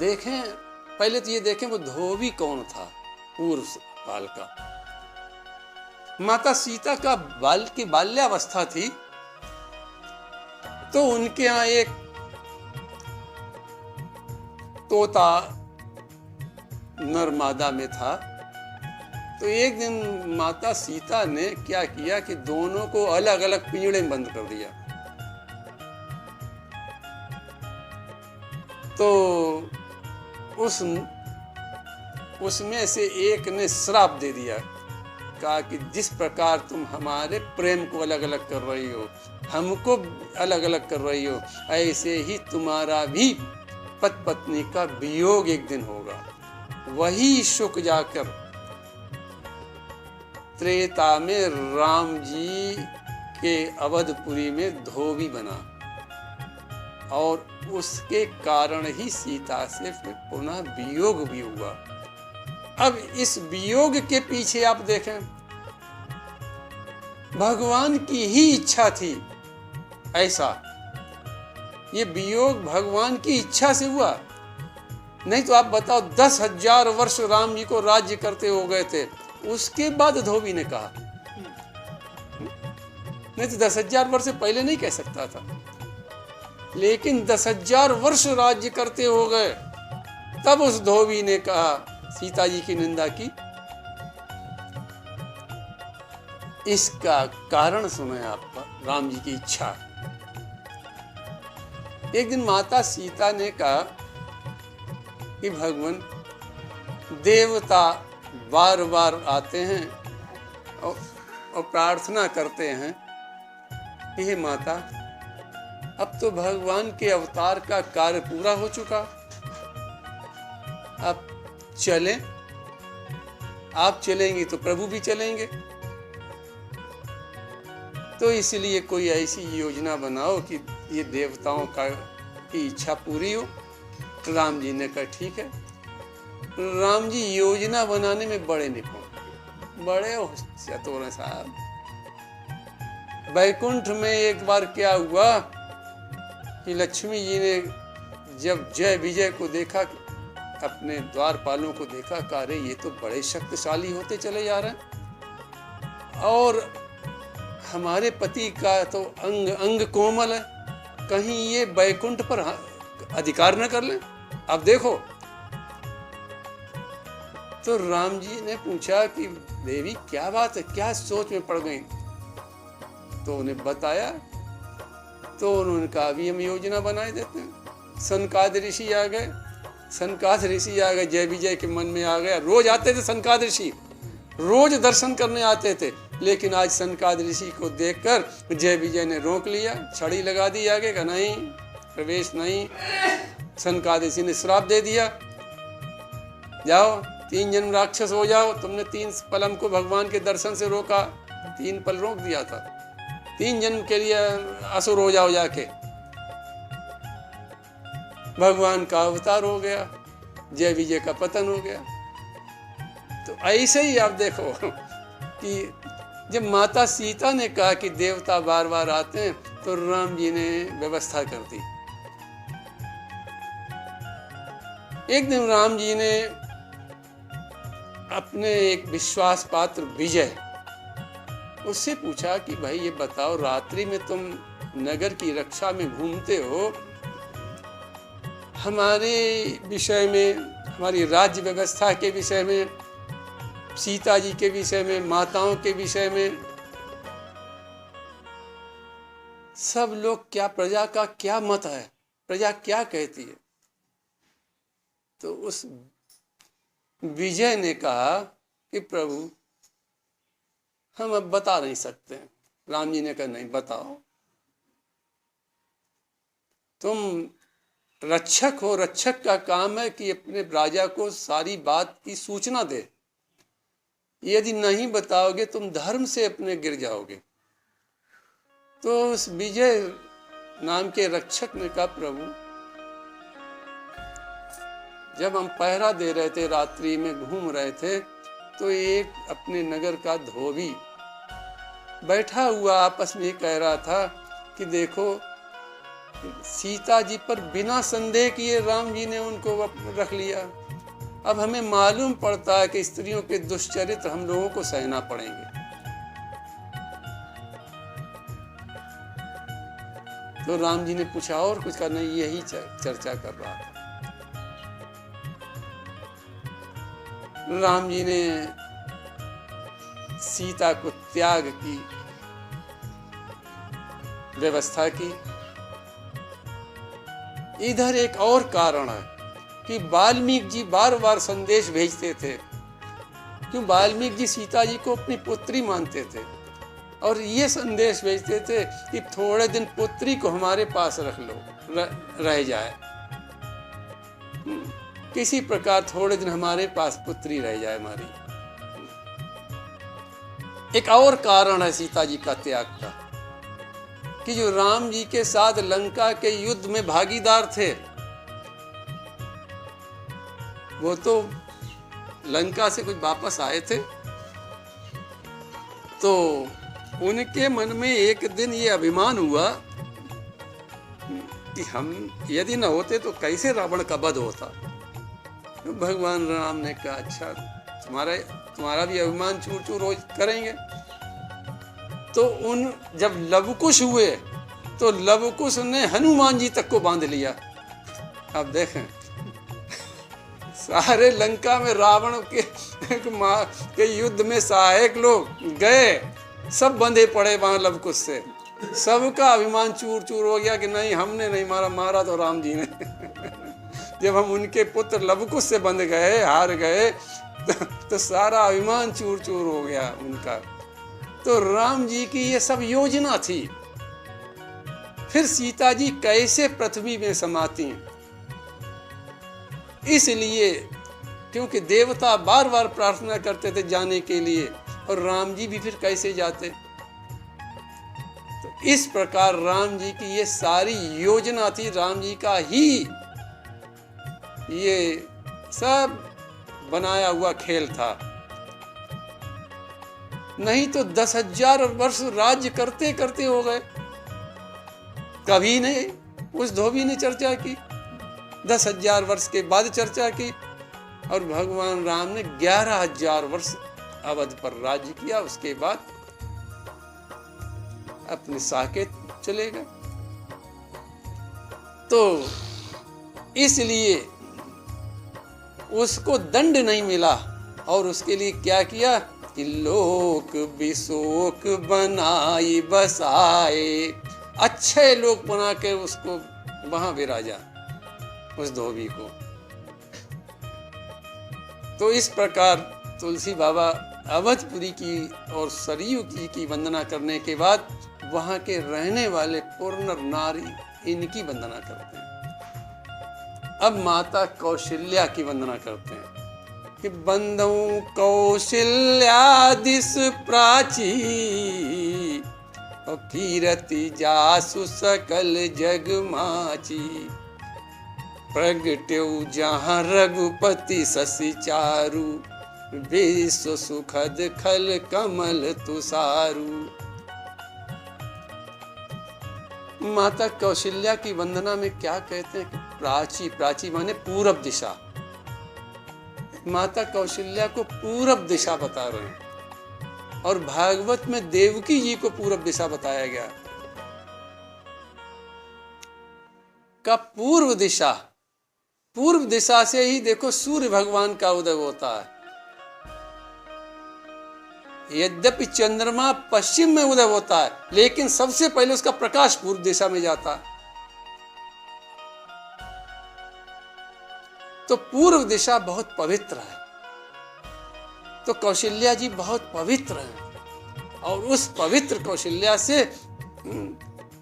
देखें, पहले तो ये देखें वो धोबी कौन था पूर्व काल का। माता सीता का बाल्यावस्था थी, तो उनके यहाँ एक तोता नर्मदा में था। तो एक दिन माता सीता ने क्या किया कि दोनों को अलग अलग पिंजड़े में बंद कर दिया। तो उसमें से एक ने श्राप दे दिया, कहा कि जिस प्रकार तुम हमारे प्रेम को अलग अलग कर रही हो, हमको अलग अलग कर रही हो, ऐसे ही तुम्हारा भी पति पत्नी का वियोग एक दिन होगा। वही शुक जाकर त्रेता में राम जी के अवधपुरी में धोबी बना, और उसके कारण ही सीता से फिर पुनः वियोग भी हुआ। अब इस वियोग के पीछे आप देखें, भगवान की ही इच्छा थी ऐसा। ये वियोग भगवान की इच्छा से हुआ, नहीं तो आप बताओ 10,000 वर्ष राम जी को राज्य करते हो गए थे, उसके बाद धोबी ने कहा, नहीं तो 10,000 वर्ष से पहले नहीं कह सकता था। लेकिन 10,000 वर्ष राज्य करते हो गए, तब उस धोबी ने कहा, सीता जी की निंदा की। इसका कारण सुने आपका, राम जी की इच्छा। एक दिन माता सीता ने कहा कि भगवान, देवता बार बार आते हैं और प्रार्थना करते हैं, हे माता, अब तो भगवान के अवतार का कार्य पूरा हो चुका, अब चलें। आप चलेंगी तो प्रभु भी चलेंगे, तो इसलिए कोई ऐसी योजना बनाओ कि ये देवताओं की इच्छा पूरी हो। राम जी ने कहा ठीक है। राम जी योजना बनाने में बड़े निपुण, बड़े चतुर हैं साहब। बैकुंठ में एक बार क्या हुआ कि लक्ष्मी जी ने जब जय विजय को देखा, अपने द्वारपालों को देखा, कहा अरे ये तो बड़े शक्तिशाली होते चले जा रहे हैं, और हमारे पति का तो अंग अंग कोमल है, कहीं ये बैकुंठ पर अधिकार न कर ले। अब देखो, तो राम जी ने पूछा कि देवी क्या बात है, क्या सोच में पड़ गई? तो उन्हें बताया, तो उन्होंने कहा अभी हम योजना बनाए देते हैं। सनकाद ऋषि आ गए, सनकाद ऋषि आ गए, जय विजय के मन में आ गया। रोज आते थे सनकाद ऋषि, रोज दर्शन करने आते थे, लेकिन आज सनकाद ऋषि को देखकर जय विजय ने रोक लिया, छड़ी लगा दी आगे, कहा नहीं प्रवेश नहीं। सनकाद ऋषि ने श्राप दे दिया, जाओ 3 जन्म राक्षस हो जाओ। तुमने 3 पल हमको भगवान के दर्शन से रोका, 3 पल रोक दिया था, 3 जन्म के लिए असुर हो जाओ जाके। भगवान का अवतार हो गया, जय विजय का पतन हो गया। तो ऐसे ही आप देखो कि जब माता सीता ने कहा कि देवता बार बार आते हैं, तो राम जी ने व्यवस्था कर दी। एक दिन राम जी ने अपने एक विश्वास पात्र विजय, उससे पूछा कि भाई ये बताओ, रात्रि में तुम नगर की रक्षा में घूमते हो, हमारे विषय में, हमारी राज्य व्यवस्था के विषय में, सीता जी के विषय में, माताओं के विषय में, सब लोग क्या, प्रजा का क्या मत है, प्रजा क्या कहती है? तो उस विजय ने कहा कि प्रभु हम अब बता नहीं सकते। राम जी ने कहा नहीं बताओ, तुम रक्षक हो, रक्षक का काम है कि अपने राजा को सारी बात की सूचना दे, यदि नहीं बताओगे तुम धर्म से अपने गिर जाओगे। तो उस विजय नाम के रक्षक ने कहा प्रभु, जब हम पहरा दे रहे थे, रात्रि में घूम रहे थे, तो एक अपने नगर का धोबी बैठा हुआ आपस में कह रहा था कि देखो सीता जी पर बिना संदेह किए राम जी ने उनको रख लिया। अब हमें मालूम पड़ता है कि स्त्रियों के दुष्चरित्र हम लोगों को सहना पड़ेंगे। तो राम जी ने पूछा और कुछ करना, यही चर्चा कर रहा था। राम जी ने सीता को त्याग की व्यवस्था की। इधर एक और कारण है कि वाल्मीकि जी बार बार संदेश भेजते थे, क्यों वाल्मीकि जी सीता जी को अपनी पुत्री मानते थे और ये संदेश भेजते थे कि थोड़े दिन पुत्री को हमारे पास रख लो, रह जाए, किसी प्रकार थोड़े दिन हमारे पास पुत्री रह जाए हमारी। एक और कारण है सीता जी का त्याग का कि जो राम जी के साथ लंका के युद्ध में भागीदार थे, वो तो लंका से कुछ वापस आए थे, तो उनके मन में एक दिन ये अभिमान हुआ कि हम यदि न होते तो कैसे रावण का वध होता। तो भगवान राम ने कहा, अच्छा तुम्हारा भी अभिमान चूर चूर रोज करेंगे। तो जब लवकुश हुए तो लवकुश ने हनुमान जी तक को बांध लिया। अब देखें, सारे लंका में रावण के युद्ध में सहायक लोग गए, सब बंधे पड़े वहां लवकुश से। सबका अभिमान चूर चूर हो गया कि नहीं, हमने नहीं मारा तो राम जी ने। जब हम उनके पुत्र लवकुश से बंध गए, हार गए, तो सारा अभिमान चूर चूर हो गया उनका। तो राम जी की ये सब योजना थी। फिर सीता जी कैसे पृथ्वी में समाती, इसलिए क्योंकि देवता बार बार प्रार्थना करते थे जाने के लिए, और राम जी भी फिर कैसे जाते। तो इस प्रकार राम जी की ये सारी योजना थी, राम जी का ही ये सब बनाया हुआ खेल था। नहीं तो 10,000 वर्ष राज्य करते करते हो गए, कभी नहीं उस धोबी ने चर्चा की। 10,000 वर्ष के बाद चर्चा की, और भगवान राम ने 11,000 वर्ष अवध पर राज्य किया। उसके बाद अपने साकेत चले गए। तो इसलिए उसको दंड नहीं मिला, और उसके लिए क्या किया कि लोक विशोक बनाई बसाए, अच्छे लोग बना के उसको वहां विराजा, उस धोबी को। तो इस प्रकार तुलसी बाबा अवधपुरी की और सरयू जी की वंदना करने के बाद वहां के रहने वाले पूर्ण नारी इनकी वंदना करते हैं। अब माता कौशल्या की वंदना करते हैं कि बंदौ कौशल्यादिस प्राची, और कीरति जासु सकल जग माची, प्रगट्यौ जहाँ रघुपति शशि चारु, विश्व सुखद खल कमल तुषारु। माता कौशल्या की वंदना में क्या कहते हैं कि प्राची, प्राची माने पूरब दिशा। माता कौशल्या को पूरब दिशा बता रहे हैं, और भागवत में देवकी जी को पूरब दिशा बताया गया। का पूर्व दिशा, पूर्व दिशा से ही देखो सूर्य भगवान का उदय होता है। यद्यपि चंद्रमा पश्चिम में उदय होता है, लेकिन सबसे पहले उसका प्रकाश पूर्व दिशा में जाता है। तो पूर्व दिशा बहुत पवित्र है। तो कौशल्या जी बहुत पवित्र हैं, और उस पवित्र कौशल्या से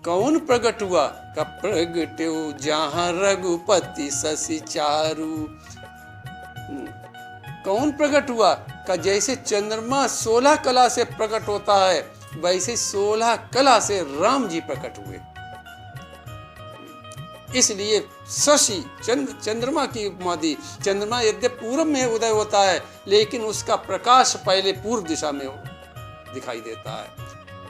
कौन प्रकट हुआ का प्रगट्यो जहाँ रघुपति शशि चारु। कौन प्रकट हुआ का जैसे चंद्रमा 16 कला से प्रकट होता है, वैसे 16 कला से राम जी प्रकट हुए। इसलिए शशि चंद्रमा की उपमा दी। चंद्रमा यद्यपि पूर्व में उदय होता है, लेकिन उसका प्रकाश पहले पूर्व दिशा में दिखाई देता है।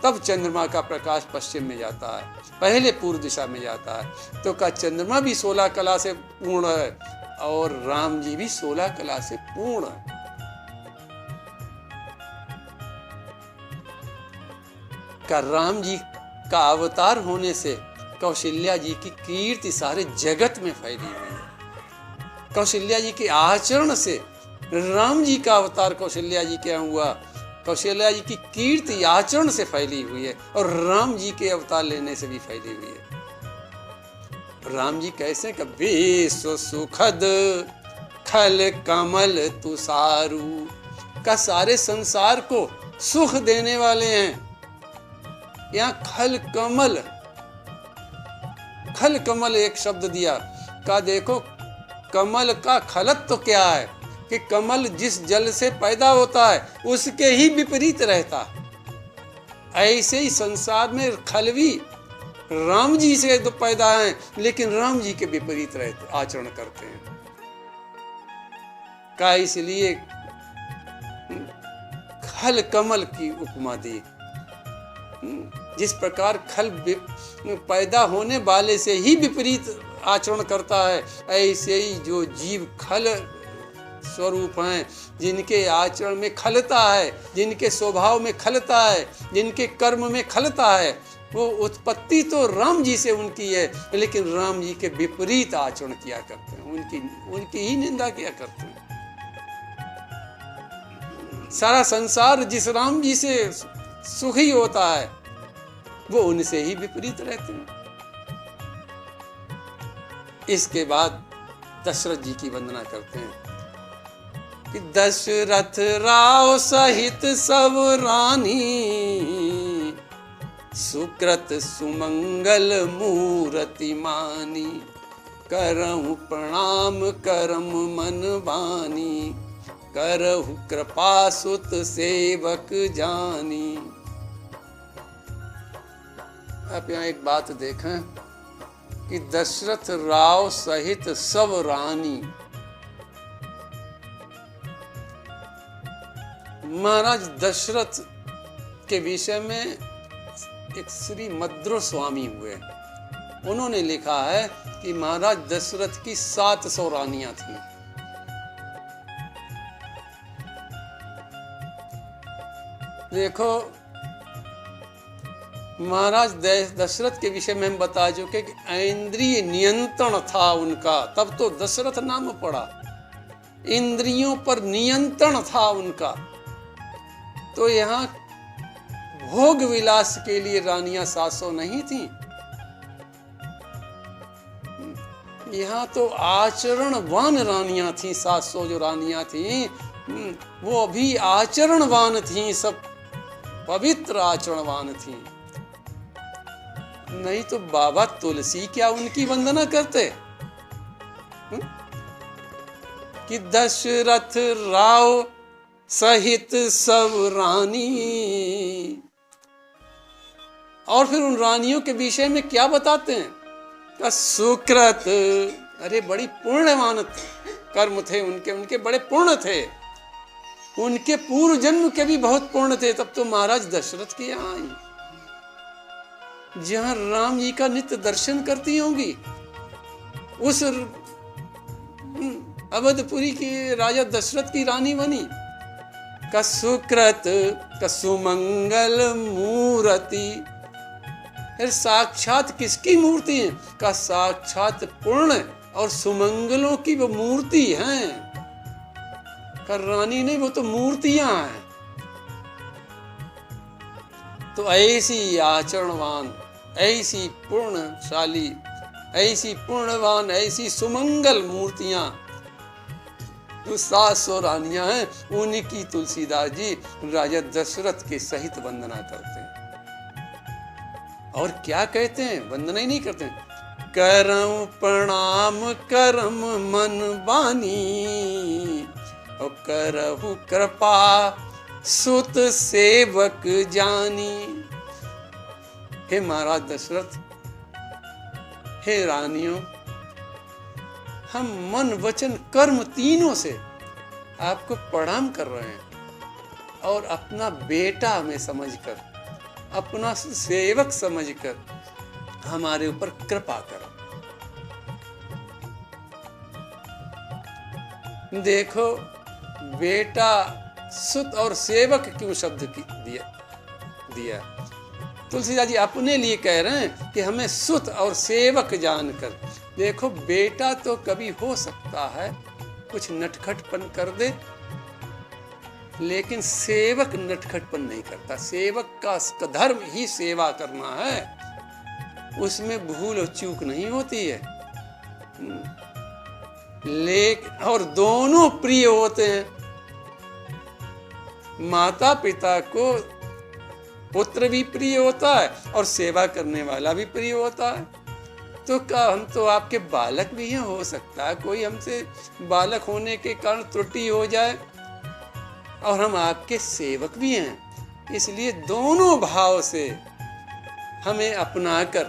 तब चंद्रमा का प्रकाश पश्चिम में जाता है, पहले पूर्व दिशा में जाता है। तो का चंद्रमा भी 16 कला से पूर्ण है और राम जी भी 16 कला से पूर्ण है। का राम जी का अवतार होने से कौशल्या जी की कीर्ति सारे जगत में फैली हुई है। कौशल्या जी के आचरण से राम जी का अवतार कौशल्या जी क्या हुआ, कौशल्या जी की कीर्ति आचरण से फैली हुई है और राम जी के अवतार लेने से भी फैली हुई है। राम जी कैसे कि विश्व सुखद खल कमल तुषारु, का सारे संसार को सुख देने वाले हैं। यहाँ खल कमल एक शब्द दिया, का देखो कमल का खलत तो क्या है कि कमल जिस जल से पैदा होता है उसके ही विपरीत रहता। ऐसे ही संसार में खल भी राम जी से तो पैदा हैं लेकिन राम जी के विपरीत रहते आचरण करते हैं। का इसलिए खल कमल की उपमा दी। जिस प्रकार खल पैदा होने वाले से ही विपरीत आचरण करता है, ऐसे ही जो जीव खल स्वरूप हैं, जिनके आचरण में खलता है, जिनके स्वभाव में खलता है, जिनके कर्म में खलता है, वो उत्पत्ति तो राम जी से उनकी है लेकिन राम जी के विपरीत आचरण किया करते हैं, उनकी ही निंदा किया करते हैं। सारा संसार जिस राम जी से सुखी होता है वो उनसे ही विपरीत रहते हैं। इसके बाद दशरथ जी की वंदना करते हैं कि दशरथ राव सहित सब रानी, सुकृत सुमंगल मूर्ति मानी, करहु प्रणाम करम मन बानी, करहु कृपा सुत सेवक जानी। आप यहाँ एक बात देखें कि दशरथ राव सहित सब रानी, महाराज दशरथ के विषय में एक श्री मद्रो स्वामी हुए, उन्होंने लिखा है कि महाराज दशरथ की 700 रानियां थीं। देखो महाराज दशरथ के विषय में हम बता चुके कि इंद्रिय नियंत्रण था उनका, तब तो दशरथ नाम पड़ा। इंद्रियों पर नियंत्रण था उनका। तो यहाँ भोग विलास के लिए रानियां 700 नहीं थी, यहाँ तो आचरणवान रानियां थी। 700 जो रानियां थी वो अभी आचरणवान थी, सब पवित्र आचरणवान थी। नहीं तो बाबा तुलसी क्या उनकी वंदना करते कि दशरथ राव सहित सब रानी। और फिर उन रानियों के विषय में क्या बताते हैं, सुकृत, अरे बड़ी पुण्यवान कर्म थे उनके, उनके बड़े पुण्य थे, उनके पूर्व जन्म के भी बहुत पुण्य थे। तब तो महाराज दशरथ के यहाँ आई, जहां राम जी का नित्य दर्शन करती होंगी, उस अवधपुरी के राजा दशरथ की रानी बनी। का सुकृत का सुमंगल मूर्ति, साक्षात किसकी मूर्ति है, का साक्षात पूर्ण और सुमंगलों की वो मूर्ति हैं। का रानी नहीं, वो तो मूर्तियां हैं। तो ऐसी आचरणवान, ऐसी पूर्णशाली, ऐसी पूर्णवान, ऐसी सुमंगल मूर्तियां जो 700 रानियां हैं, उनकी तुलसीदास जी राजा दशरथ के सहित वंदना करते हैं। और क्या कहते हैं, वंदना ही नहीं करते हैं, करम प्रणाम करम मन बानी, और करहु कृपा सुत सेवक जानी। हे महाराज दशरथ, हे रानियों, हम मन वचन कर्म तीनों से आपको प्रणाम कर रहे हैं और अपना बेटा हमें समझकर अपना सेवक समझकर हमारे ऊपर कृपा करो। देखो बेटा सुत और सेवक क्यों शब्द दिया। तुलसीदास जी अपने लिए कह रहे हैं कि हमें सुत और सेवक जानकर। देखो बेटा तो कभी हो सकता है कुछ नटखटपन कर दे, लेकिन सेवक नटखटपन नहीं करता। सेवक का धर्म ही सेवा करना है, उसमें भूल और चूक नहीं होती है। और दोनों प्रिय होते हैं। माता पिता को पुत्र भी प्रिय होता है और सेवा करने वाला भी प्रिय होता है। तो क्या हम तो आपके बालक भी हैं, हो सकता है कोई हमसे बालक होने के कारण त्रुटि हो जाए, और हम आपके सेवक भी हैं। इसलिए दोनों भाव से हमें अपनाकर।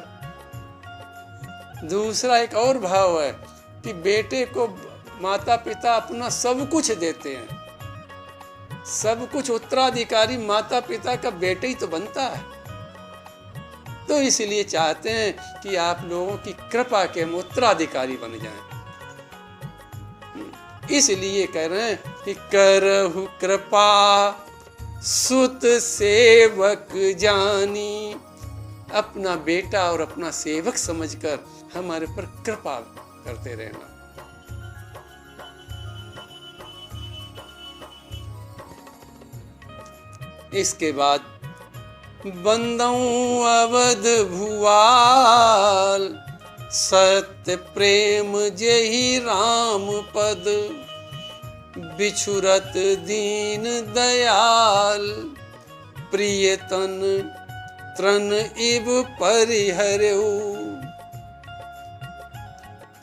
दूसरा एक और भाव है कि बेटे को माता पिता अपना सब कुछ देते हैं। सब कुछ उत्तराधिकारी माता पिता का बेटे ही तो बनता है। तो इसलिए चाहते हैं कि आप लोगों की कृपा के हम उत्तराधिकारी बन जाएं। इसलिए कह रहे हैं कि करहु कृपा सुत सेवक जानी। अपना बेटा और अपना सेवक समझकर हमारे पर कृपा करते रहना। इसके बाद बंदऊं अवध भुआल सत्य प्रेम जेहि राम पद बिछुरत दीन दयाल प्रियतन त्रन इव परिहरऊ।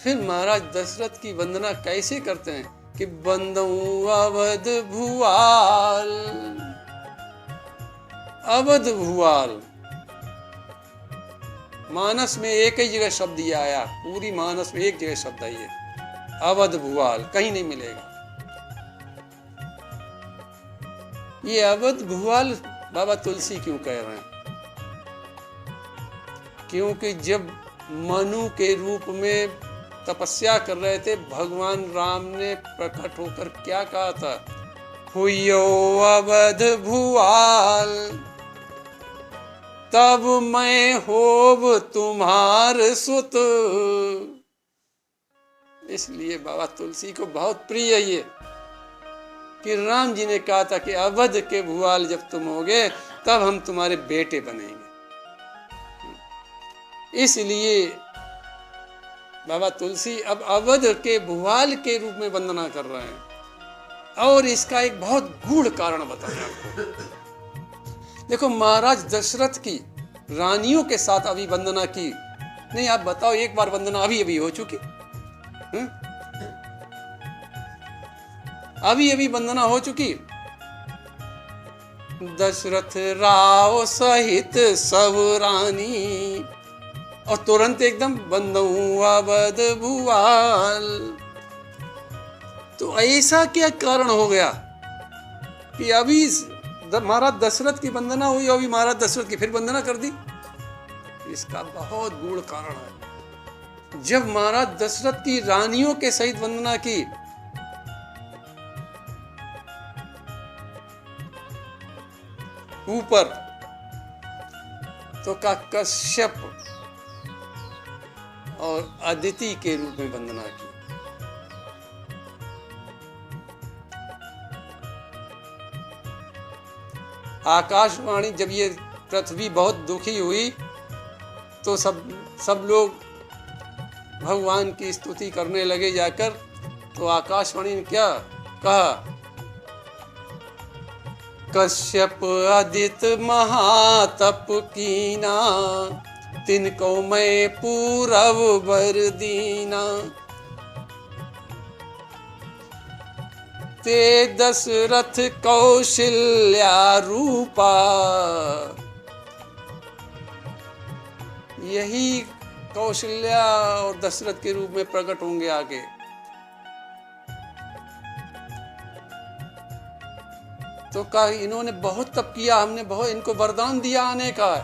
फिर महाराज दशरथ की वंदना कैसे करते हैं कि बंदऊं अवध भुआल। अवध भुआल मानस में एक ही जगह शब्द ये आया, पूरी मानस में एक जगह शब्द आई है अवध भुआल, कहीं नहीं मिलेगा। ये अवध भुआल बाबा तुलसी क्यों कह रहे हैं? क्योंकि जब मनु के रूप में तपस्या कर रहे थे, भगवान राम ने प्रकट होकर क्या कहा था? हुयो अवध भुआल तब मैं होब तुम्हार सुत। इसलिए बाबा तुलसी को बहुत प्रिय ये कि राम जी ने कहा था कि अवध के भुआल जब तुम होगे तब हम तुम्हारे बेटे बनेंगे। इसलिए बाबा तुलसी अब अवध के भुआल के रूप में वंदना कर रहे हैं। और इसका एक बहुत गूढ़ कारण बताया आपको। देखो महाराज दशरथ की रानियों के साथ अभी वंदना की नहीं। आप बताओ एक बार वंदना अभी अभी हो चुकी? अभी अभी वंदना हो चुकी। दशरथ राव सहित सब रानी और तुरंत एकदम बंदऊं अवध भुआल। तो ऐसा क्या कारण हो गया कि अभी महाराज दशरथ की वंदना हुई और अभी महाराज दशरथ की फिर वंदना कर दी? इसका बहुत गूढ़ कारण है। जब महाराज दशरथ की रानियों के सहित वंदना की ऊपर, तो का कश्यप और अदिति के रूप में वंदना की। आकाशवाणी जब ये पृथ्वी बहुत दुखी हुई तो सब लोग भगवान की स्तुति करने लगे जाकर। तो आकाशवाणी ने क्या कहा? कश्यप अदित महातप कीना तिनको मैं पूरब बर दीना। ते दशरथ कौशल्या रूपा। यही कौशल्या और दशरथ के रूप में प्रकट होंगे आगे। तो कहा इन्होंने बहुत तप किया, हमने बहुत इनको वरदान दिया आने का,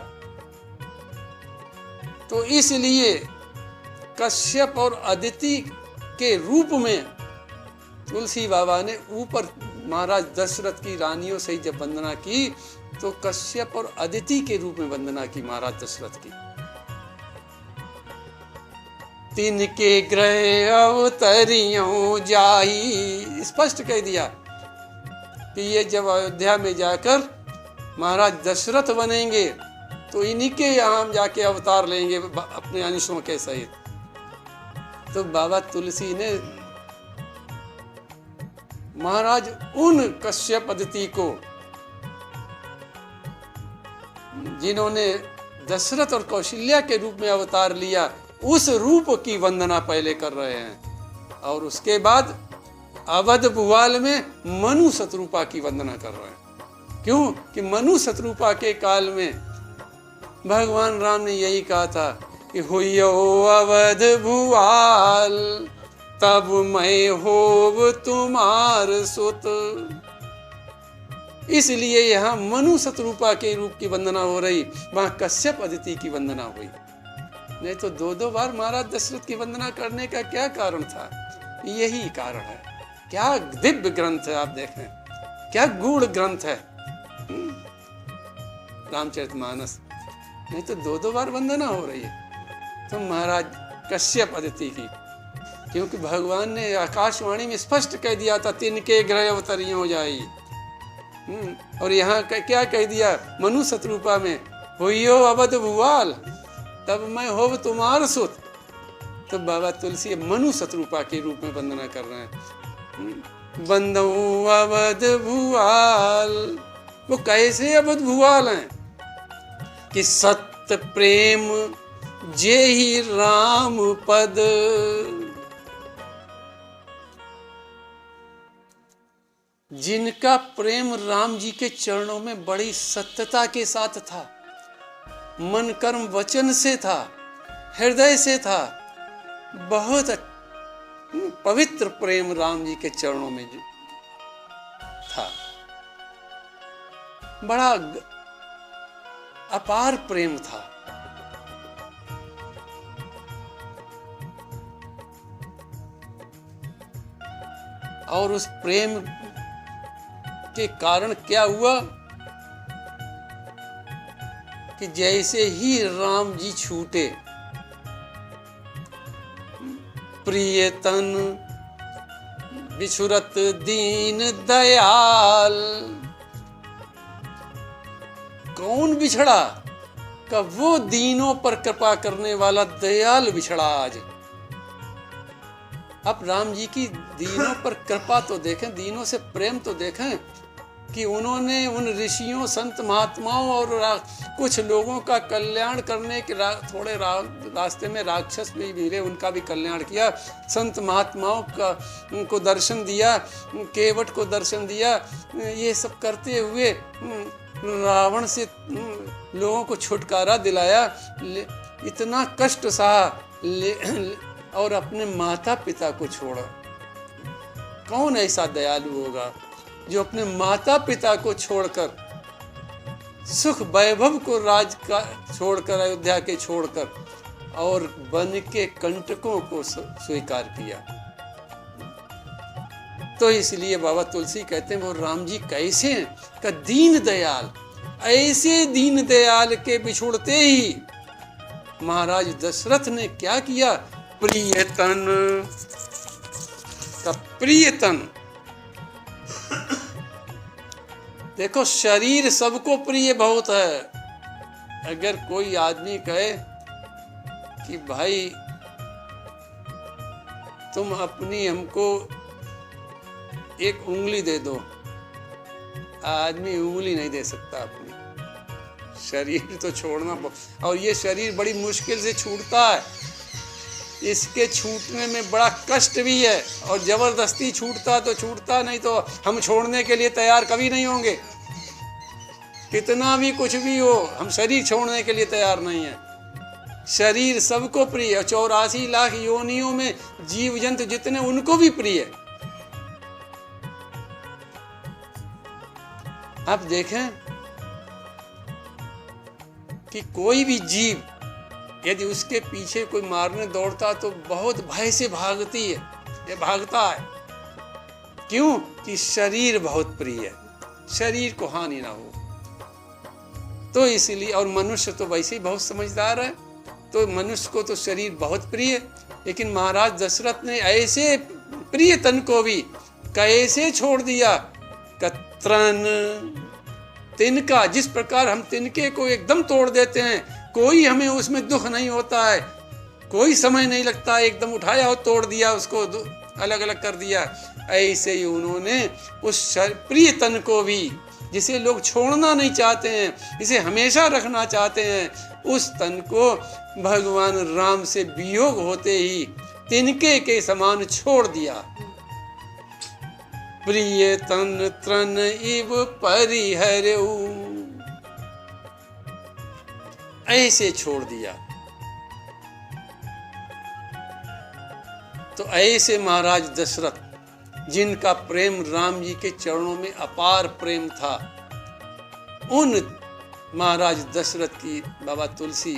तो इसलिए कश्यप और अदिति के रूप में तुलसी बाबा ने ऊपर महाराज दशरथ की रानियों से जब वंदना की तो कश्यप और अदिति के रूप में वंदना की महाराज दशरथ की। तिनके ग्रह अवतरियों जाई, स्पष्ट कह दिया कि ये जब अयोध्या में जाकर महाराज दशरथ बनेंगे तो इन्हीं के यहाँ जाके अवतार लेंगे अपने अंशों के सहित। तो बाबा तुलसी ने महाराज उन कश्यप अदिति को, जिन्होंने दशरथ और कौशल्या के रूप में अवतार लिया, उस रूप की वंदना पहले कर रहे हैं और उसके बाद अवध भुवाल में मनु शत्रुपा की वंदना कर रहे हैं। क्यों कि मनु शत्रुपा के काल में भगवान राम ने यही कहा था कि हुयो अवध भुवाल तब मैं होव तुम्हार सुत। इसलिए यहाँ मनु शत्रुपा के रूप की वंदना हो रही, वहां कश्यप अदिति की वंदना हुई। नहीं तो दो दो बार महाराज दशरथ की वंदना करने का क्या कारण था? यही कारण है। क्या दिव्य ग्रंथ है, आप देखें क्या गूढ़ ग्रंथ है रामचरितमानस। नहीं तो दो दो बार वंदना हो रही है तो महाराज कश्यप अदिति की, क्योंकि भगवान ने आकाशवाणी में स्पष्ट कह दिया था तिनके ग्रह अवतरियों हो जाई। और यहाँ क्या कह दिया मनु शत्रुपा में, हुइयो अवध भुवाल तब मैं होव तुम्हार सुत। तो बाबा तुलसी मनु शत्रुपा के रूप में वंदना कर रहे हैं। बंदो अवध भुवाल, वो कैसे अवध भुवाल हैं कि सत्य प्रेम जे ही राम पद। जिनका प्रेम राम जी के चरणों में बड़ी सत्यता के साथ था, मन कर्म वचन से था, हृदय से था, बहुत पवित्र प्रेम राम जी के चरणों में था, बड़ा अपार प्रेम था। और उस प्रेम के कारण क्या हुआ कि जैसे ही राम जी छूटे, प्रियतन बिछुरत दीन दयाल। कौन बिछड़ा? कब वो दीनों पर कृपा करने वाला दयाल बिछड़ा। आज आप राम जी की दीनों पर कृपा तो देखें, दीनों से प्रेम तो देखें कि उन्होंने उन ऋषियों संत महात्माओं और कुछ लोगों का कल्याण करने के थोड़े रास्ते में राक्षस भी मिले, उनका भी कल्याण किया। संत महात्माओं का उनको दर्शन दिया, केवट को दर्शन दिया। ये सब करते हुए रावण से लोगों को छुटकारा दिलाया, इतना कष्ट सहा और अपने माता पिता को छोड़ा। कौन ऐसा दयालु होगा जो अपने माता पिता को छोड़कर, सुख वैभव को राज का छोड़कर, अयोध्या के छोड़कर और वन के कंटकों को स्वीकार किया। तो इसलिए बाबा तुलसी कहते हैं वो राम जी कैसे हैं का दीन दयाल। ऐसे दीन दयाल के बिछुड़ते ही महाराज दशरथ ने क्या किया? प्रियतन का प्रियतन। देखो शरीर सबको प्रिय बहुत है। अगर कोई आदमी कहे कि भाई तुम अपनी हमको एक उंगली दे दो, आदमी उंगली नहीं दे सकता अपनी। शरीर तो छोड़ना, और ये शरीर बड़ी मुश्किल से छूटता है। इसके छूटने में बड़ा कष्ट भी है और जबरदस्ती छूटता तो छूटता, नहीं तो हम छोड़ने के लिए तैयार कभी नहीं होंगे। कितना भी कुछ भी हो, हम शरीर छोड़ने के लिए तैयार नहीं है। शरीर सबको प्रिय है। 84 लाख योनियों में जीव जंतु जितने, उनको भी प्रिय है। आप देखें कि कोई भी जीव यदि उसके पीछे कोई मारने दौड़ता तो बहुत भय से भागती है, ये भागता है। क्यों? कि शरीर बहुत प्रिय है, शरीर को हानि ना हो। तो इसीलिए, और मनुष्य तो वैसे ही बहुत समझदार है, तो मनुष्य को तो शरीर बहुत प्रिय है। लेकिन महाराज दशरथ ने ऐसे प्रिय तन को भी कैसे छोड़ दिया? कतरन, तिनका, जिस प्रकार हम तिनके को एकदम तोड़ देते हैं, कोई हमें उसमें दुख नहीं होता है, कोई समय नहीं लगता, एकदम उठाया और तोड़ दिया, उसको अलग अलग कर दिया। ऐसे ही उन्होंने उस प्रिय तन को भी, जिसे लोग छोड़ना नहीं चाहते हैं, जिसे हमेशा रखना चाहते हैं, उस तन को भगवान राम से वियोग होते ही तिनके के समान छोड़ दिया। प्रिय तन त्रन इव परिहरऊ, ऐसे छोड़ दिया। तो ऐसे महाराज दशरथ, जिनका प्रेम राम जी के चरणों में अपार प्रेम था, उन महाराज दशरथ की बाबा तुलसी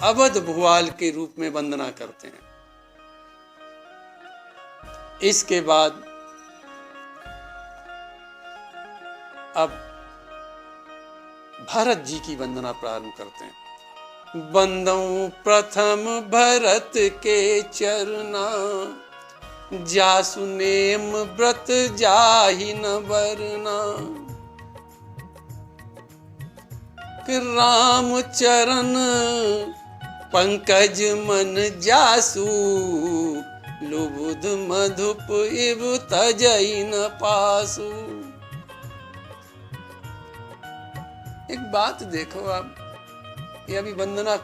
अवध भुआल के रूप में वंदना करते हैं। इसके बाद अब भरत जी की वंदना प्रारंभ करते हैं। बंदऊ प्रथम भरत के चरना, जासु नेम व्रत जाहि न वरना। राम चरण पंकज मन जासु, लुबुध मधुप इव तजई न पासु। एक बात देखो आप, ये अभी वंदना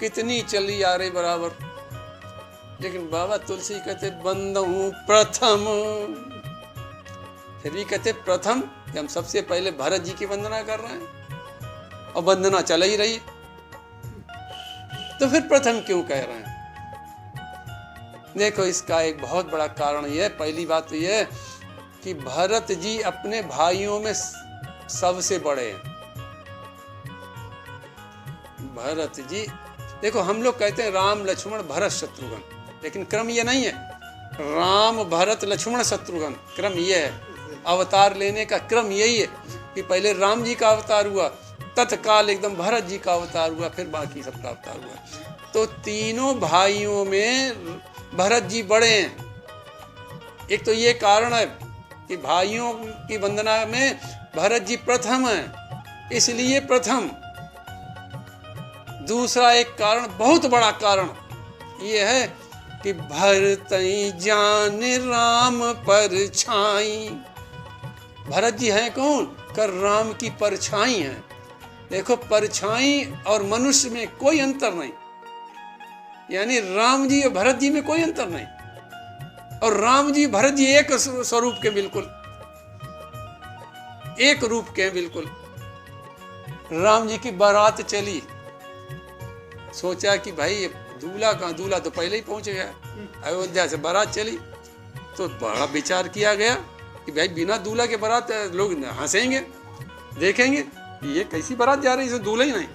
कितनी चली आ रही बराबर, लेकिन बाबा तुलसी कहते बंदऊ प्रथम, फिर भी कहते प्रथम, कि हम सबसे पहले भरत जी की वंदना कर रहे हैं और वंदना चल ही रही, तो फिर प्रथम क्यों कह रहे हैं? देखो, इसका एक बहुत बड़ा कारण यह है। पहली बात तो यह कि भरत जी अपने भाइयों में सबसे बड़े हैं। भरत जी, देखो हम लोग कहते हैं राम लक्ष्मण भरत शत्रुघ्न, लेकिन क्रम ये नहीं है। राम भरत लक्ष्मण शत्रुघ्न, क्रम ये है। अवतार लेने का क्रम यही है कि पहले राम जी का अवतार हुआ, तत्काल एकदम भरत जी का अवतार हुआ, फिर बाकी सबका अवतार हुआ। तो तीनों भाइयों में भरत जी बड़े हैं। एक तो ये कारण है कि भाइयों की वंदना में भरत जी प्रथम है, इसलिए प्रथम। दूसरा एक कारण, बहुत बड़ा कारण ये है कि भरतई जान राम परछाई। भरत जी हैं कौन? कर राम की परछाई हैं। देखो, परछाई और मनुष्य में कोई अंतर नहीं, यानी राम जी और भरत जी में कोई अंतर नहीं। और राम जी भरत जी एक स्वरूप के, बिल्कुल एक रूप के हैं, बिल्कुल। राम जी की बारात चली, सोचा कि भाई दूल्हा कहाँ, दूल्हा तो पहले ही पहुंच गया। अयोध्या से बारात चली तो बड़ा विचार किया गया कि भाई बिना दूल्हा के बारात लोग हंसेंगे, देखेंगे ये कैसी बारात जा रही है, इसमें दूल्हा ही नहीं।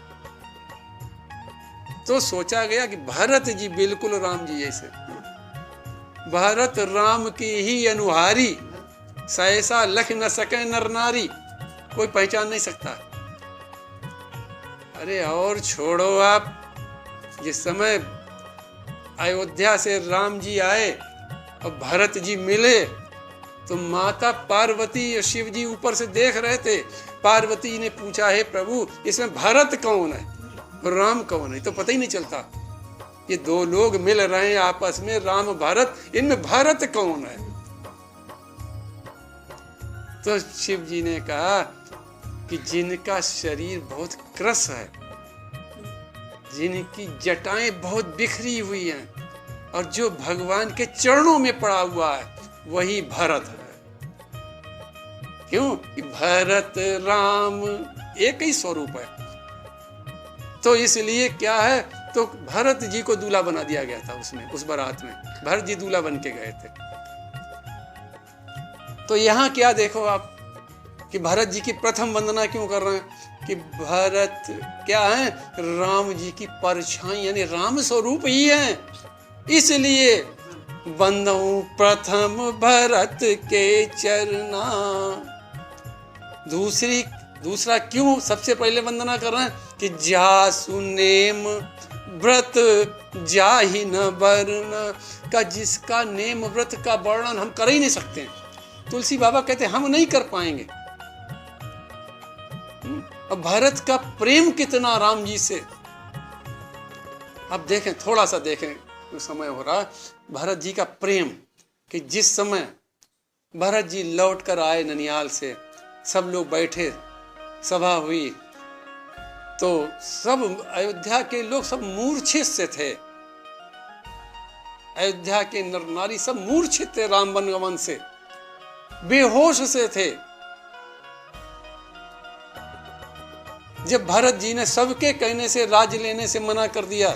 तो सोचा गया कि भरत जी बिल्कुल राम जी जैसे, भरत राम की ही अनुहारी, सहसा लख न सके नर नारी, कोई पहचान नहीं सकता। अरे और छोड़ो आप, जिस समय अयोध्या से राम जी आए और भरत जी मिले तो माता पार्वती और शिव जी ऊपर से देख रहे थे। पार्वती ने पूछा, हे प्रभु, इसमें भरत कौन है और राम कौन है? तो पता ही नहीं चलता, ये दो लोग मिल रहे हैं आपस में, राम भरत, इनमें भरत कौन है? तो शिव जी ने कहा कि जिनका शरीर बहुत क्रस है, जिनकी जटाएं बहुत बिखरी हुई हैं और जो भगवान के चरणों में पड़ा हुआ है, वही भरत है। क्यों? कि भरत राम एक ही स्वरूप है। तो इसलिए क्या है, तो भरत जी को दूल्हा बना दिया गया था उसमें, उस बारात में भरत जी दूल्हा बन के गए थे। तो यहाँ क्या देखो आप, कि भरत जी की प्रथम वंदना क्यों कर रहे हैं? कि भरत क्या है? राम जी की परछाई यानी राम स्वरूप ही है, इसलिए बंदऊ प्रथम भरत के चरना। दूसरा क्यों सबसे पहले वंदना कर रहे हैं? कि जासु नेम व्रत जाहि न वर्ण, का जिसका नेम व्रत का वर्णन हम कर ही नहीं सकते। तुलसी बाबा कहते हैं हम नहीं कर पाएंगे। अब भरत का प्रेम कितना राम जी से, अब देखें, थोड़ा सा देखें, तो समय हो रहा। भरत जी का प्रेम कि जिस समय भरत जी लौट कर आए ननिहाल से, सब लोग बैठे, सभा हुई, तो सब अयोध्या के लोग सब मूर्छित से थे। अयोध्या के नर नारी सब मूर्छित थे, राम वनगमन से बेहोश से थे। जब भरत जी ने सबके कहने से राज्य लेने से मना कर दिया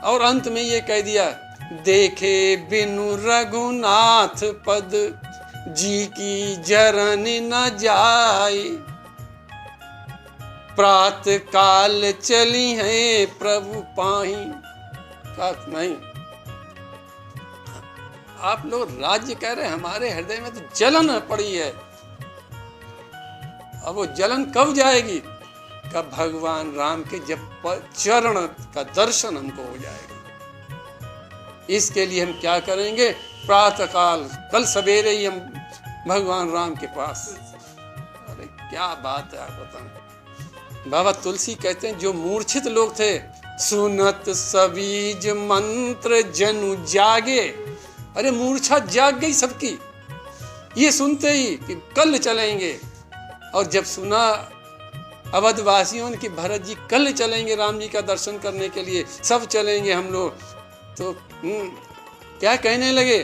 और अंत में ये कह दिया, देखे बिनु रघुनाथ पद जी की जरन न जाए, प्रात काल चली है प्रभु पाही। नहीं, आप लोग राज्य कह रहे हैं, हमारे हृदय में तो जलन पड़ी है। अब वो जलन कब जाएगी? कब भगवान राम के जब चरण का दर्शन हमको हो जाएगा। इसके लिए हम क्या करेंगे? प्रातः काल, कल सवेरे ही हम भगवान राम के पास। अरे क्या बात है, आप बताएं। बाबा तुलसी कहते हैं जो मूर्छित लोग थे, सुनत सबीज मंत्र जनु जागे। अरे मूर्छा जाग गई सबकी, ये सुनते ही कि कल चलेंगे। और जब सुना अवधवासियों ने कि भरत जी कल चलेंगे राम जी का दर्शन करने के लिए, सब चलेंगे हम लोग, तो क्या कहने लगे?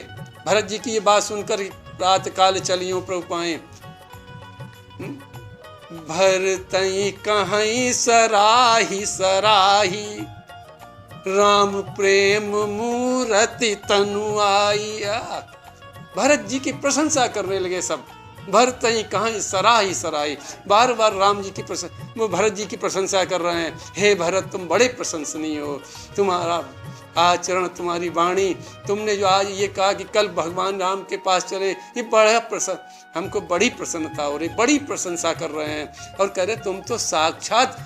भरत जी की ये बात सुनकर, प्रात काल चलियो प्रभु पाए, भरतई कहीं सराही सराही, राम प्रेम मूरति तनु आईया। भरत जी की प्रशंसा करने लगे सब, भरत ही कहाँ सराही सराही, बार बार राम जी की वो भरत जी की प्रशंसा कर रहे हैं। हे भरत, तुम बड़े प्रशंसनीय हो, तुम्हारा आचरण, तुम्हारी वाणी, तुमने जो आज ये कहा कि कल भगवान राम के पास चले, ये बड़ा हमको बड़ी प्रसन्नता हो रही, बड़ी प्रशंसा कर रहे हैं। और कह रहे तुम तो साक्षात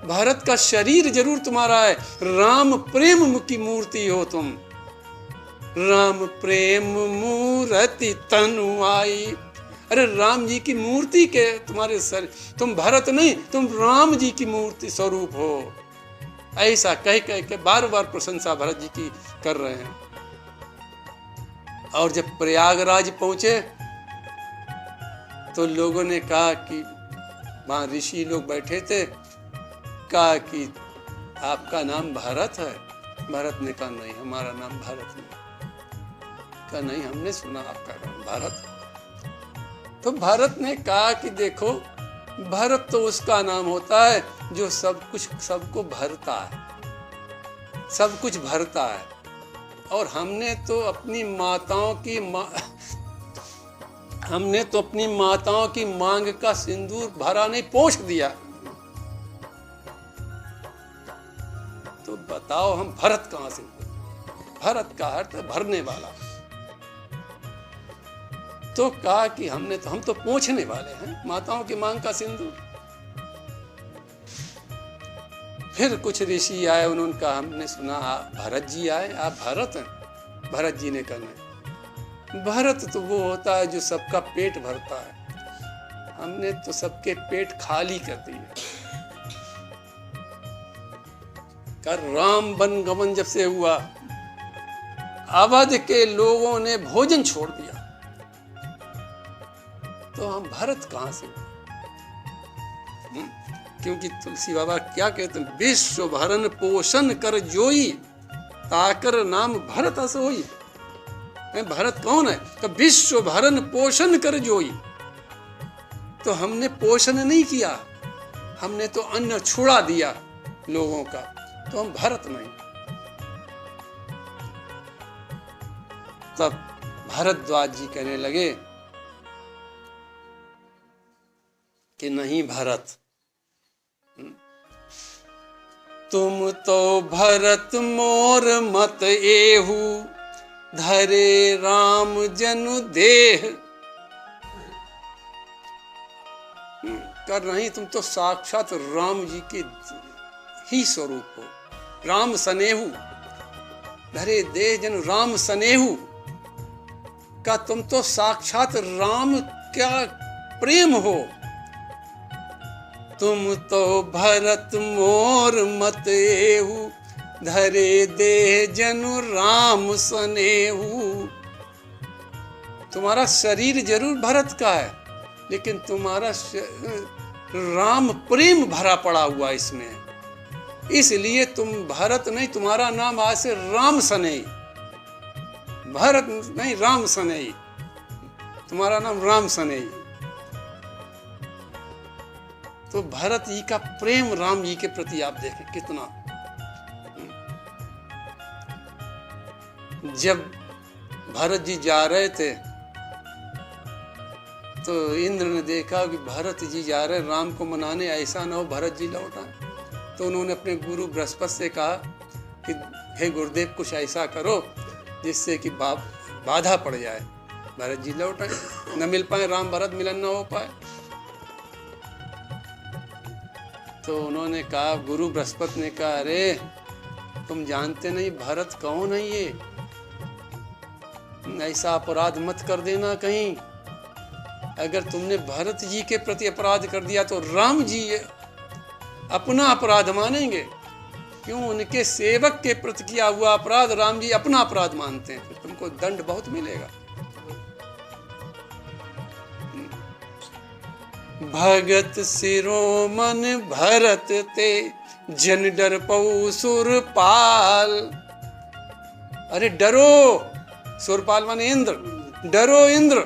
भरत का शरीर जरूर तुम्हारा है, राम प्रेम की मूर्ति हो तुम, राम प्रेम मूरति तनु आई। अरे राम जी की मूर्ति के तुम्हारे सर, तुम भरत नहीं, तुम राम जी की मूर्ति स्वरूप हो। ऐसा कह कह के बार बार प्रशंसा भरत जी की कर रहे हैं। और जब प्रयागराज पहुंचे तो लोगों ने कहा कि वहां ऋषि लोग बैठे थे, कहा कि आपका नाम भरत है? भरत ने कहा नहीं, हमारा नाम भरत नहीं। कहा नहीं, हमने सुना आपका नाम भरत है। तो भरत ने कहा कि देखो, भरत तो उसका नाम होता है जो सब कुछ सबको भरता है, सब कुछ भरता है। और हमने तो अपनी माताओं की मांग का सिंदूर भरा नहीं, पोंछ दिया। तो बताओ हम भरत कहां से? भरत का अर्थ है भरने वाला। तो कहा कि हम तो पोंछने वाले हैं माताओं की मांग का सिंदूर। फिर कुछ ऋषि आए, उन्होंने कहा हमने सुना भरत जी आए, आप भरत हैं? भरत जी ने कहा नहीं, भरत तो वो होता है जो सबका पेट भरता है, हमने तो सबके पेट खाली कर दिए। कर राम वनगमन जब से हुआ, अवध के लोगों ने भोजन छोड़ दिया, तो हम भरत कहां से? क्योंकि तुलसी बाबा क्या कहते हैं, विश्व भरण पोषण कर जोई, ताकर नाम भरत अस होई। भरत कौन है? तो विश्व भरण पोषण कर जोई। तो हमने पोषण नहीं किया, हमने तो अन्न छुड़ा दिया लोगों का, तो हम भरत नहीं। तब भरद्वाज जी कहने लगे कि नहीं भरत, तुम तो भरत मोर मत एहू, धरे राम जनु देह। कर नहीं, तुम तो साक्षात राम जी के ही स्वरूप हो। राम सनेहू, धरे देह जनु राम सनेहू का तुम तो साक्षात राम क्या प्रेम हो। तुम तो भरत मोर मत एहू, धरे देह जनु राम सनेहू। तुम्हारा शरीर जरूर भरत का है, लेकिन तुम्हारा राम प्रेम भरा पड़ा हुआ इसमें, इसलिए तुम भरत नहीं, तुम्हारा नाम आज से राम सनेही, भरत नहीं राम सनेही, तुम्हारा नाम राम सनेही। तो भरत जी का प्रेम राम जी के प्रति आप देखें कितना। जब भरत जी जा रहे थे तो इंद्र ने देखा कि भरत जी जा रहे राम को मनाने, ऐसा ना हो भरत जी लौट आए। तो उन्होंने अपने गुरु बृहस्पति से कहा कि हे गुरुदेव कुछ ऐसा करो जिससे कि बाधा पड़ जाए, भरत जी लौट आए, न मिल पाए, राम भरत मिलन न हो पाए। तो उन्होंने कहा, गुरु बृहस्पति ने कहा, अरे तुम जानते नहीं भरत कौन है, ये ऐसा अपराध मत कर देना कहीं। अगर तुमने भरत जी के प्रति अपराध कर दिया तो राम जी अपना अपराध मानेंगे। क्यों? उनके सेवक के प्रति किया हुआ अपराध राम जी अपना अपराध मानते हैं, फिर तुमको दंड बहुत मिलेगा। भगत शिरोमन भरत ते, जन डर पऊ सुरपाल। अरे डरो, सुरपाल माने इंद्र, डरो इंद्र।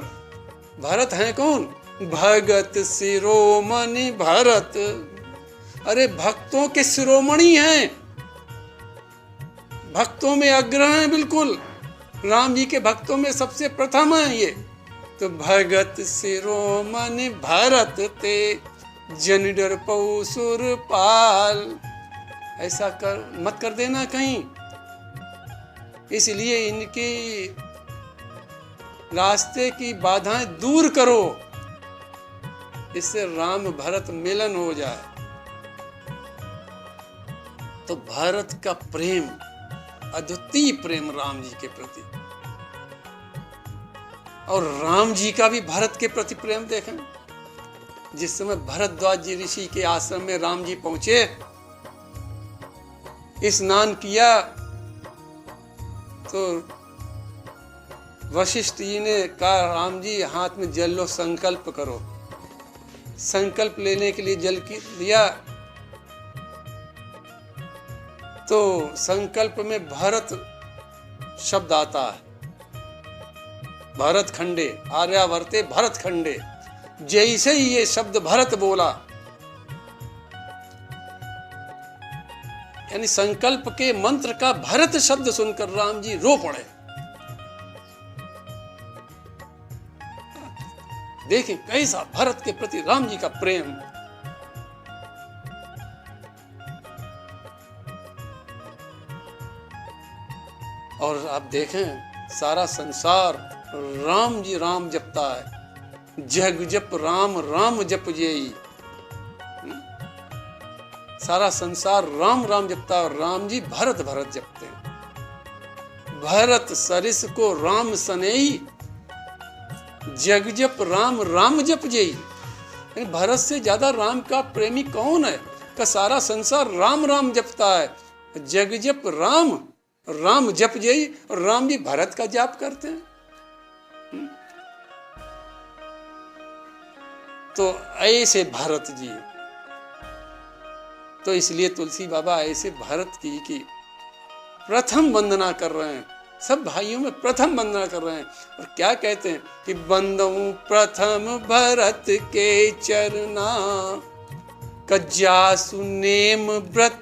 भरत हैं कौन? भगत शिरोमणि भरत। अरे भक्तों के शिरोमणि हैं, भक्तों में अग्र हैं, बिल्कुल राम जी के भक्तों में सबसे प्रथम है ये। तो भगत शिरोमणि भरत ते, जन डर पऊ सुरपाल। ऐसा मत कर देना कहीं। इसलिए इनकी रास्ते की बाधाएं दूर करो, इससे राम भरत मिलन हो जाए। तो भरत का प्रेम, अद्वितीय प्रेम राम जी के प्रति, और राम जी का भी भरत के प्रति प्रेम देखें। जिस समय भरद्वाज जी ऋषि के आश्रम में राम जी पहुंचे, स्नान किया, तो वशिष्ठ जी ने कहा, राम जी हाथ में जल लो, संकल्प करो। संकल्प लेने के लिए जल की दिया, तो संकल्प में भरत शब्द आता है। भरत खंडे, आर्यावर्ते भरत खंडे। जैसे ही ये शब्द भरत बोला, यानी संकल्प के मंत्र का भरत शब्द सुनकर राम जी रो पड़े। देखें कैसा भरत के प्रति राम जी का प्रेम। और आप देखें सारा संसार राम जी राम जपता है। जग जप राम राम जप जेई। सारा संसार राम राम जपता है और राम जी भरत भरत जपते हैं। भरत सरिस को राम सनेही, जग जप राम राम जप जेई। भरत से ज्यादा राम का प्रेमी कौन है? का सारा संसार राम राम जपता है। जग जप राम राम जप जेई, और राम जी भरत का जाप करते हैं। तो ऐसे भरत जी, तो इसलिए तुलसी बाबा ऐसे भरत की प्रथम वंदना कर रहे हैं। सब भाइयों में प्रथम वंदना कर रहे हैं। और क्या कहते हैं कि बंदऊ प्रथम भरत के चरना, कज्जासु नेम व्रत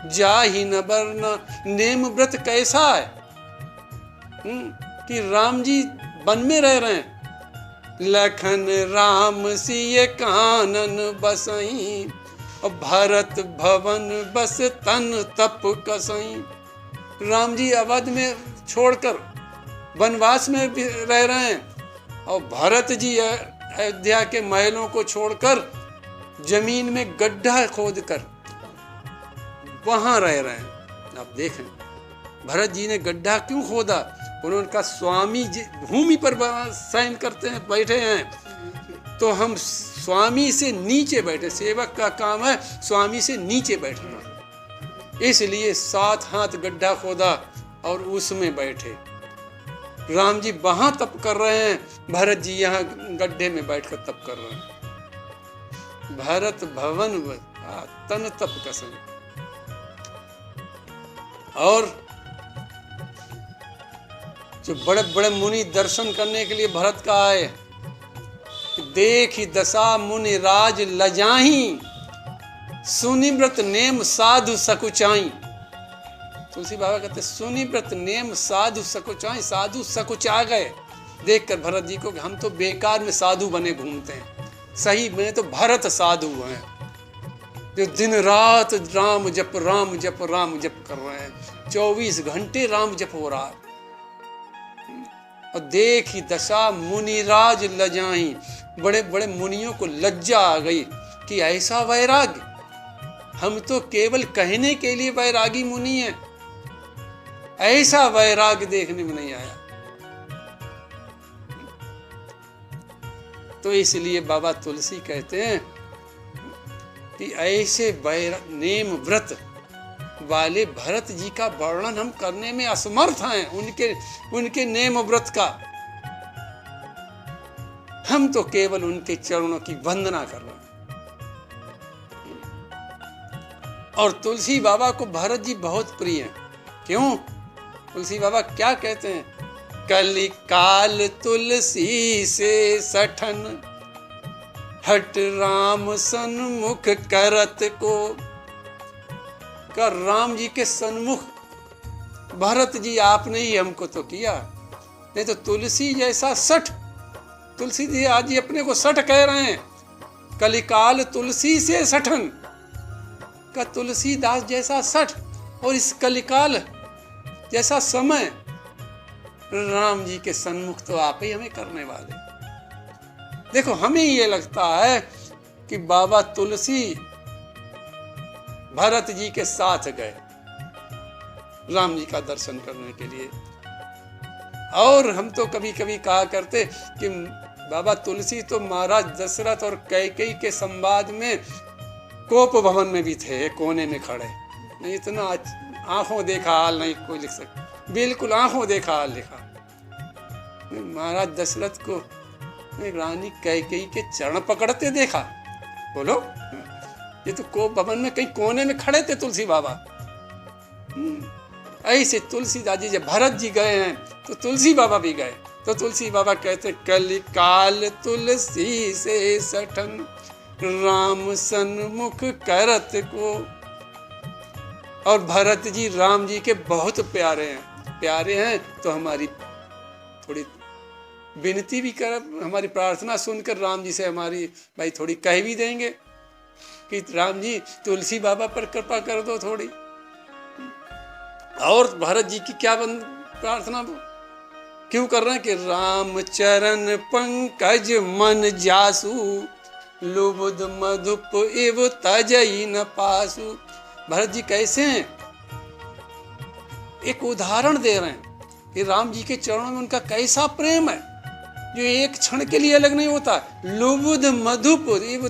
जाहि न बरना। नेम व्रत कैसा है कि राम जी वन में रह रहे हैं, लखन राम सिय कानन बसई, और भरत भवन बस तन तप कसई। राम जी अवध में छोड़कर वनवास में भी रह रहे हैं, और भरत जी अयोध्या के महलों को छोड़कर जमीन में गड्ढा खोदकर वहां रह रहे हैं। आप देखें भरत जी ने गड्ढा क्यों खोदा? उन्होंने कहा स्वामी जी भूमि पर शयन करते हैं, बैठे हैं, तो हम स्वामी से नीचे बैठे, सेवक का काम है स्वामी से नीचे बैठना, इसलिए 7 हाथ गड्ढा खोदा और उसमें बैठे। राम जी वहां तप कर रहे हैं, भरत जी यहाँ गड्ढे में बैठकर तप कर रहे हैं। भरत भवन तन तप कसम। और जो बड़े बड़े मुनि दर्शन करने के लिए भरत का आए, देखी दशा मुनि राज लजाही, सुनिव्रत नेम साधु सकुचाई। तुलसी बाबा कहते सुनिव्रत नेम साधु सकुचाई, साधु सकुचा गए देखकर भरत जी को, हम तो बेकार में साधु बने घूमते हैं, सही में तो भरत साधु हैं जो दिन रात राम जप राम जप राम जप कर रहे हैं, 24 घंटे राम जप हो रहा है। और देखी दशा मुनिराज लजाई, बड़े बड़े मुनियों को लज्जा आ गई कि ऐसा वैराग्य, हम तो केवल कहने के लिए वैरागी मुनि हैं, ऐसा वैराग्य देखने में नहीं आया। तो इसलिए बाबा तुलसी कहते हैं कि ऐसे नेम व्रत वाले भरत जी का वर्णन हम करने में असमर्थ हैं, उनके नेम व्रत का। हम तो केवल उनके चरणों की वंदना कर रहे हैं। और तुलसी बाबा को भरत जी बहुत प्रिय हैं। क्यों? तुलसी बाबा क्या कहते हैं? कलि काल तुलसी से सठन, हट राम सन्मुख करत को। कर राम जी के सन्मुख भरत जी आपने ही हमको तो किया, नहीं तो तुलसी जैसा सठ, तुलसी जी आज जी अपने को सठ कह रहे हैं, कलिकाल तुलसी से सठन का, तुलसीदास जैसा सठ और इस कलिकाल जैसा समय, राम जी के सन्मुख तो आप ही हमें करने वाले। देखो हमें ये लगता है कि बाबा तुलसी भरत जी के साथ गए राम जी का दर्शन करने के लिए, और हम तो कभी कभी कहा करते कि बाबा तुलसी तो महाराज दशरथ और कैकेयी के संवाद में कोप भवन में भी थे, कोने में खड़े, नहीं इतना आंखों देखा हाल नहीं कोई लिख सकता, बिल्कुल आंखों देखा हाल लिखा। महाराज दशरथ को रानी कैकेयी के चरण पकड़ते देखा, बोलो, ये तो कोप भवन में कहीं कोने में खड़े थे तुलसी बाबा। ऐसे तुलसीदास जी जब भरत जी गए हैं तो तुलसी बाबा भी गए, तो तुलसी बाबा कहते कलि काल तुलसी से सठन, राम सन्मुख करत को। और भरत जी राम जी के बहुत प्यारे हैं, प्यारे हैं तो हमारी थोड़ी विनती भी कर, हमारी प्रार्थना सुनकर राम जी से हमारी भाई थोड़ी कह भी देंगे कि राम जी तुलसी बाबा पर कृपा कर दो थोड़ी। और भरत जी की क्या प्रार्थना क्यों कर रहे हैं कि राम चरण पंकज मन जासु, लुब्ध मधुप इव तजई न पासु। भरत जी कैसे हैं? एक उदाहरण दे रहे हैं कि राम जी के चरणों में उनका कैसा प्रेम है जो एक क्षण के लिए अलग नहीं होता। लुब्ध मधुप इव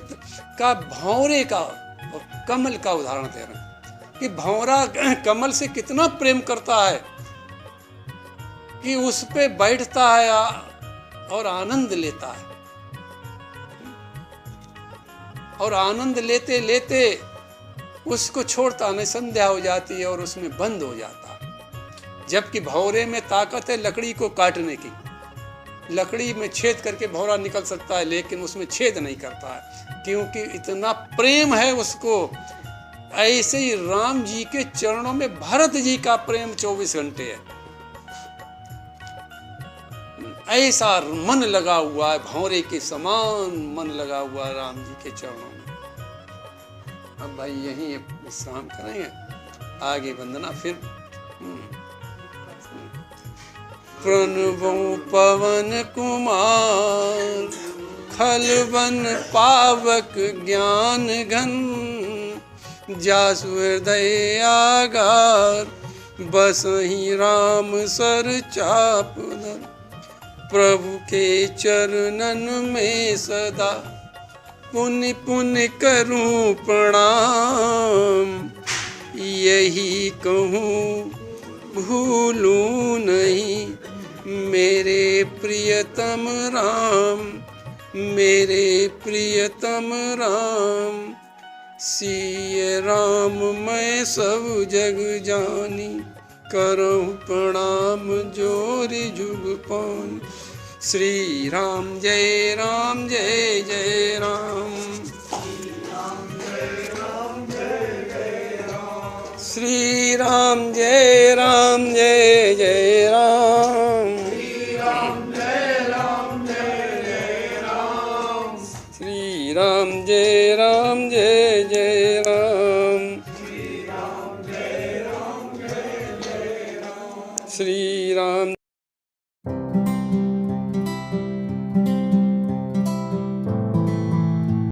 का, भौरे का और कमल का उदाहरण दे रहे हैं कि भौरा कमल से कितना प्रेम करता है कि उस पे बैठता है और आनंद लेता है, और आनंद लेते लेते उसको छोड़ता नहीं, संध्या हो जाती है और उसमें बंद हो जाता है। जबकि भौरे में ताकत है लकड़ी को काटने की, लकड़ी में छेद करके भौरा निकल सकता है लेकिन उसमें छेद नहीं करता है, क्योंकि इतना प्रेम है उसको। ऐसे ही राम जी के चरणों में भरत जी का प्रेम 24 घंटे है। ऐसा मन लगा हुआ है, भंवरे के समान मन लगा हुआ है राम जी के चरणों में। अब भाई यहीं विश्राम करेंगे, आगे वंदना फिर। प्रणवो पवन कुमार, खलवन पावक ज्ञान घन, जासु हृदय आगार, बसहि राम सर चाप धर। प्रभु के चरणन में सदा पुण्य पुण्य करूं प्रणाम, यही कहूँ भूलूं नहीं मेरे प्रियतम राम, मेरे प्रियतम राम। सिय राम मैं सब जग जानी, करहु प्रणाम जोरि जुग पानी। श्री राम जय राम जय जय राम, श्री राम जय राम जय जय राम, श्री राम जय राम जय जय राम, श्री राम जय राम जय जय राम, श्री राम जय राम जय जय राम, श्री राम।